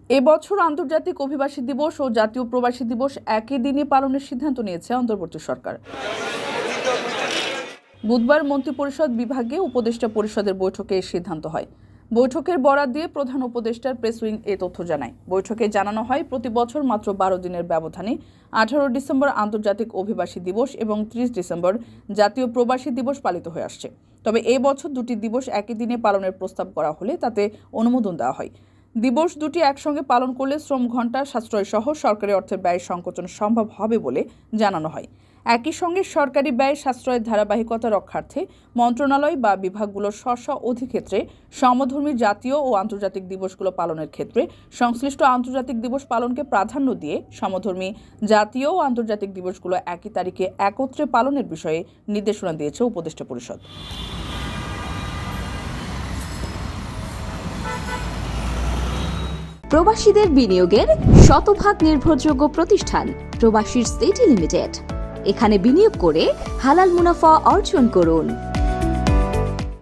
এবছর আন্তর্জাতিক অভিবাসী দিবস ও জাতীয় প্রবাসী দিবস একই দিনে পালনের সিদ্ধান্ত নিয়েছে অন্তর্বর্তী সরকার। বুধবার মন্ত্রিপরিষদ বিভাগে উপদেষ্টা পরিষদের বৈঠকে এই সিদ্ধান্ত হয়। বৈঠকের বরাত দিয়ে প্রধান উপদেষ্টার প্রেস উইং এ তথ্য জানায়। বৈঠকে জানানো হয়, প্রতি বছর মাত্র 12 দিনের ব্যবধানে 18 ডিসেম্বর আন্তর্জাতিক অভিবাসী দিবস এবং 30 ডিসেম্বর জাতীয় প্রবাসী দিবস পালিত হয়ে আসছে। তবে এই বছর দুটি দিবস একই দিনে পালনের প্রস্তাব করা হলে তাতে অনুমোদন দেওয়া হয়। দিবস দুটি একসঙ্গে পালন করলে শ্রম ঘণ্টা সাশ্রয় সহ সরকারি অর্থের ব্যয় সংকোচন সম্ভব হবে বলে জানানো হয়। একই সঙ্গে সরকারি ব্যয় সাশ্রয়ের ধারাবাহিকতা রক্ষার্থে মন্ত্রণালয় বা বিভাগগুলোর স্ব অধিক্ষেত্রে সমধর্মী জাতীয় ও আন্তর্জাতিক দিবসগুলো পালনের ক্ষেত্রে সংশ্লিষ্ট আন্তর্জাতিক দিবস পালনকে প্রাধান্য দিয়ে সমধর্মী জাতীয় ও আন্তর্জাতিক দিবসগুলো একই তারিখে একত্রে পালনের বিষয়ে নির্দেশনা দিয়েছে উপদেষ্টা পরিষদ। প্রবাসীদের বিনিয়োগের শতভাগ নির্ভরযোগ্য প্রতিষ্ঠান প্রবাসীর সিটি লিমিটেড। এখানে বিনিয়োগ করে হালাল মুনাফা অর্জন করুন।